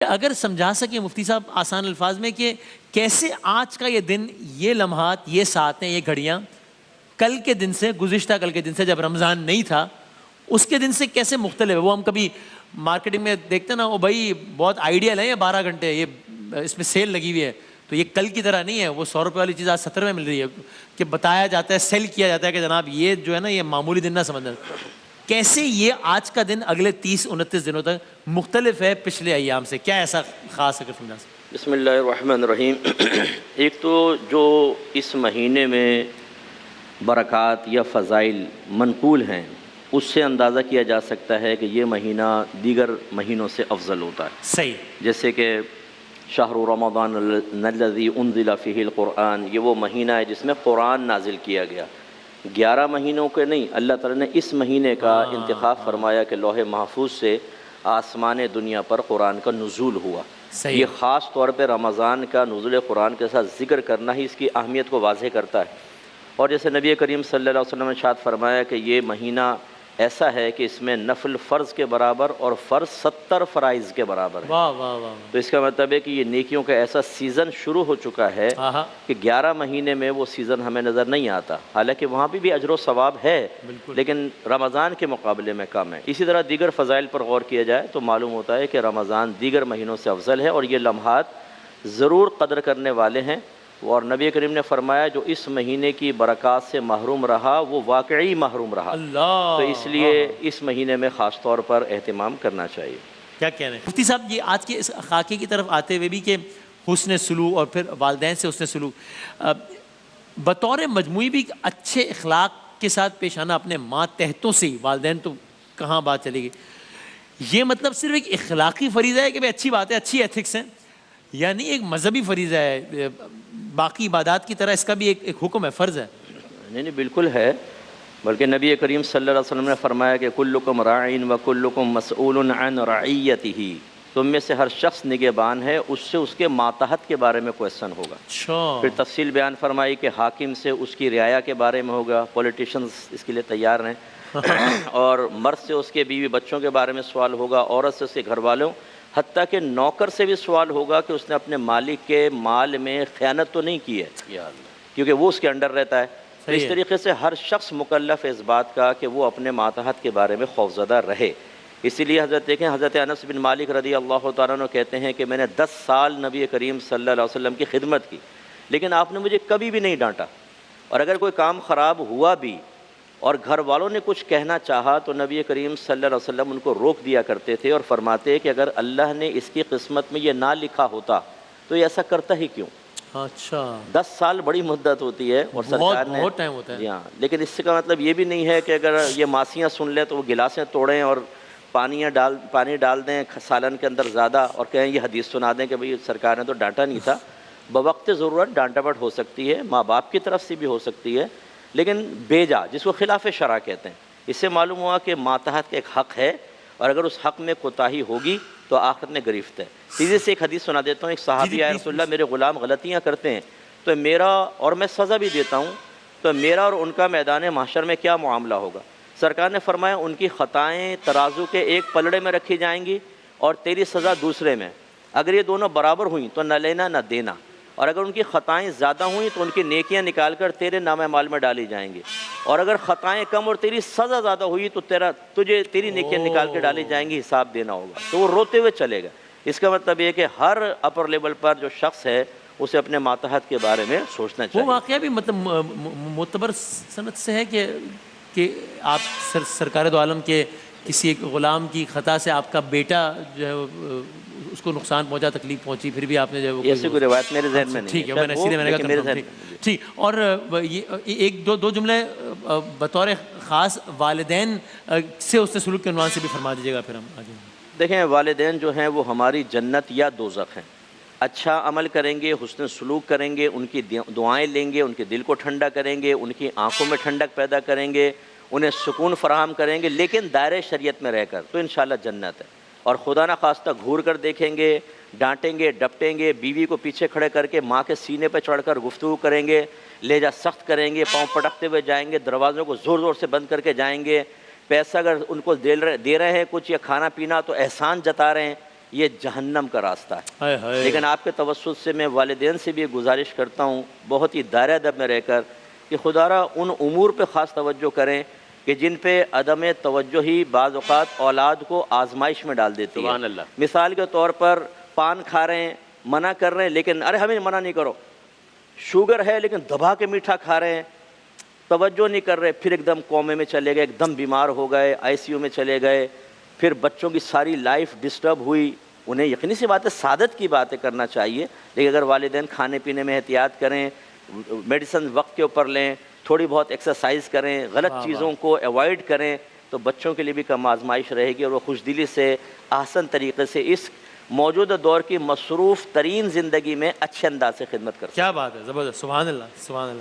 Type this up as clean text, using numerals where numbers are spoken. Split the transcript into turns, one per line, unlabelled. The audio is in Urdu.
اگر سمجھا سکیں مفتی صاحب آسان الفاظ میں کہ کیسے آج کا یہ دن، یہ لمحات، یہ ساعتیں، یہ گھڑیاں کل کے دن سے، گزشتہ کل کے دن سے جب رمضان نہیں تھا اس کے دن سے کیسے مختلف ہے؟ وہ ہم کبھی مارکیٹنگ میں دیکھتے ہیں نا، وہ بھائی بہت آئیڈیل ہے، یہ 12 گھنٹے یہ اس میں سیل لگی ہوئی ہے، تو یہ کل کی طرح نہیں ہے، وہ 100 روپے والی چیز آج 70 میں مل رہی ہے، کہ بتایا جاتا ہے، سیل کیا جاتا ہے کہ جناب یہ جو ہے نا یہ معمولی دن نہ سمجھنا۔ کیسے یہ آج کا دن اگلے 30-29 دنوں تک مختلف ہے پچھلے ایام سے؟ کیا ایسا خاص اگر سمجھا سکتے؟
بسم اللہ الرحمن الرحیم۔ ایک تو جو اس مہینے میں برکات یا فضائل منقول ہیں اس سے اندازہ کیا جا سکتا ہے کہ یہ مہینہ دیگر مہینوں سے افضل ہوتا ہے۔
صحیح۔
جیسے کہ شہر رمضان الذی انزل فیہ القرآن، یہ وہ مہینہ ہے جس میں قرآن نازل کیا گیا۔ 11 مہینوں کے نہیں، اللہ تعالیٰ نے اس مہینے کا انتخاب فرمایا کہ لوح محفوظ سے آسمان دنیا پر قرآن کا نزول ہوا۔ یہ خاص طور پہ رمضان کا نزول قرآن کے ساتھ ذکر کرنا ہی اس کی اہمیت کو واضح کرتا ہے۔ اور جیسے نبی کریم صلی اللہ علیہ وسلم نے ارشاد فرمایا کہ یہ مہینہ ایسا ہے کہ اس میں نفل فرض کے برابر اور فرض 70 فرائض کے برابر ہے۔
واہ واہ واہ۔
تو اس کا مطلب ہے کہ یہ نیکیوں کا ایسا سیزن شروع ہو چکا ہے کہ 11 مہینے میں وہ سیزن ہمیں نظر نہیں آتا، حالانکہ وہاں بھی اجر و ثواب ہے لیکن رمضان کے مقابلے میں کم ہے۔ اسی طرح دیگر فضائل پر غور کیا جائے تو معلوم ہوتا ہے کہ رمضان دیگر مہینوں سے افضل ہے اور یہ لمحات ضرور قدر کرنے والے ہیں۔ اور نبی کریم نے فرمایا جو اس مہینے کی برکات سے محروم رہا وہ واقعی محروم رہا، تو اس لیے اس مہینے میں خاص طور پر اہتمام کرنا چاہیے۔
کیا کہہ رہے ہیں مفتی صاحب؟ یہ آج کے اس خاکے کی طرف آتے ہوئے بھی کہ حسن سلوک اور پھر والدین سے حسن سلوک، بطور مجموعی بھی اچھے اخلاق کے ساتھ پیش آنا اپنے ماتحتوں سے، والدین تو کہاں بات چلے گی، یہ مطلب صرف ایک اخلاقی فریضہ ہے کہ بھائی اچھی بات ہے، اچھی ایتھکس ہیں، یعنی ایک مذہبی فریضہ ہے باقی عبادات کی طرح، اس کا بھی ایک حکم ہے، فرض ہے؟
نہیں بالکل ہے، بلکہ نبی کریم صلی اللہ علیہ وسلم نے فرمایا کہ کلکم راعٍ وکلکم مسئول عن رعیتہ، تم میں سے ہر شخص نگہبان ہے، اس سے اس کے ماتحت کے بارے میں کویسچن ہوگا۔ پھر تفصیل بیان فرمائی کہ حاکم سے اس کی رعایا کے بارے میں ہوگا، پولیٹیشنز اس کے لیے تیار ہیں، اور مرد سے اس کے بیوی بچوں کے بارے میں سوال ہوگا، عورت سے اس کے گھر والوں، حتیٰ کہ نوکر سے بھی سوال ہوگا کہ اس نے اپنے مالک کے مال میں خیانت تو نہیں کی ہے، کیونکہ وہ اس کے انڈر رہتا ہے۔ اس طریقے سے ہر شخص مکلف ہے اس بات کا کہ وہ اپنے ماتحت کے بارے میں خوفزدہ رہے۔ اسی لیے حضرت دیکھیں، حضرت انس بن مالک رضی اللہ تعالیٰ عنہ کہتے ہیں کہ میں نے 10 سال نبی کریم صلی اللہ علیہ وسلم کی خدمت کی لیکن آپ نے مجھے کبھی بھی نہیں ڈانٹا، اور اگر کوئی کام خراب ہوا بھی اور گھر والوں نے کچھ کہنا چاہا تو نبی کریم صلی اللہ علیہ وسلم ان کو روک دیا کرتے تھے اور فرماتے کہ اگر اللہ نے اس کی قسمت میں یہ نہ لکھا ہوتا تو یہ ایسا کرتا ہی کیوں۔
اچھا،
10 سال بڑی مدت ہوتی ہے اور سرکار نے
بہت ٹائم ہوتا ہے،
ہاں، لیکن اس کا مطلب یہ بھی نہیں ہے کہ اگر یہ ماسیاں سن لیں تو وہ گلاسیں توڑیں اور پانی ڈال دیں سالن کے اندر زیادہ اور کہیں یہ حدیث سنا دیں کہ بھئی سرکار نے تو ڈانٹا نہیں تھا۔ بوقت ضرورت ڈانٹاپٹ ہو سکتی ہے، ماں باپ کی طرف سے بھی ہو سکتی ہے، لیکن بیجا جس کو خلاف شرع کہتے ہیں، اس سے معلوم ہوا کہ ماتحت کا ایک حق ہے اور اگر اس حق میں کوتاہی ہوگی تو آخرت میں گرفت ہے۔ سیدھے سے ایک حدیث سنا دیتا ہوں، ایک صحابی آئے، رسول اللہ میرے غلام غلطیاں کرتے ہیں تو میرا، اور میں سزا بھی دیتا ہوں، تو میرا اور ان کا میدان محشر میں کیا معاملہ ہوگا؟ سرکار نے فرمایا ان کی خطائیں ترازو کے ایک پلڑے میں رکھی جائیں گی اور تیری سزا دوسرے میں، اگر یہ دونوں برابر ہوئیں تو نہ لینا نہ دینا، اور اگر ان کی خطائیں زیادہ ہوئیں تو ان کی نیکیاں نکال کر تیرے نامہ مال میں ڈالی جائیں گی، اور اگر خطائیں کم اور تیری سزا زیادہ ہوئی تو تیری نیکیاں نکال کے ڈالی جائیں گی، حساب دینا ہوگا۔ تو وہ روتے ہوئے چلے گا۔ اس کا مطلب یہ کہ ہر اپر لیول پر جو شخص ہے اسے اپنے ماتحت کے بارے میں سوچنا چاہیے۔
وہ واقعہ بھی مطلب معتبر سند سے ہے کہ آپ سرکار دو عالم کے کسی ایک غلام کی خطا سے آپ کا بیٹا جو ہے اس کو نقصان پہنچا، تکلیف پہنچی، پھر بھی آپ نے جو ہے
ایسی کوئی روایت میرے ذہن میں نہیں ہے۔
ٹھیک ہے، میں نے اسی لیے میں نے کہا ٹھیک۔ اور ایک دو جملے بطور خاص والدین سے اس سے سلوک کے عنوان سے بھی فرما دیجیے گا، پھر ہم آگے۔
دیکھیں، والدین جو ہیں وہ ہماری جنت یا دوزخ ہیں۔ اچھا عمل کریں گے، حسن سلوک کریں گے، ان کی دعائیں لیں گے، ان کے دل کو ٹھنڈا کریں گے، ان کی آنکھوں میں ٹھنڈک پیدا کریں گے، انہیں سکون فراہم کریں گے، لیکن دائرۂ شریعت میں رہ کر، تو انشاءاللہ جنت ہے۔ اور خدا نہ خواستہ گھور کر دیکھیں گے، ڈانٹیں گے، ڈپٹیں گے، بیوی کو پیچھے کھڑے کر کے ماں کے سینے پہ چڑھ کر گفتگو کریں گے، لہجہ سخت کریں گے، پاؤں پٹکتے ہوئے جائیں گے، دروازوں کو زور زور سے بند کر کے جائیں گے، پیسہ اگر ان کو دے رہے ہیں کچھ یا کھانا پینا تو احسان جتا رہے ہیں، یہ جہنم کا راستہ ہے.
ہائے ہائے.
لیکن آپ کے توسط سے میں والدین سے بھی گزارش کرتا ہوں بہت ہی دائرہ ادب میں رہ کر کہ خدا را ان امور پہ خاص توجہ کریں کہ جن پہ عدم توجہ ہی بعض اوقات اولاد کو آزمائش میں ڈال دیتی ہے.
سبحان اللہ.
مثال کے طور پر پان کھا رہے ہیں، منع کر رہے ہیں، لیکن ارے ہمیں منع نہیں کرو. شوگر ہے لیکن دبا کے میٹھا کھا رہے ہیں، توجہ نہیں کر رہے، پھر ایک دم کومے میں چلے گئے، ایک دم بیمار ہو گئے، ICU میں چلے گئے، پھر بچوں کی ساری لائف ڈسٹرب ہوئی. انہیں یقینی سی بات ہے سعادت کی باتیں کرنا چاہیے، لیکن اگر والدین کھانے پینے میں احتیاط کریں، میڈیسن وقت کے اوپر لیں، تھوڑی بہت ایکسرسائز کریں، غلط چیزوں کو ایوائڈ کریں، تو بچوں کے لیے بھی کم آزمائش رہے گی اور وہ خوش دلی سے احسن طریقے سے اس موجودہ دور کی مصروف ترین زندگی میں اچھے انداز سے خدمت کر سکیں.
کیا بات ہے، زبردست. سبحان اللہ، سبحان اللہ.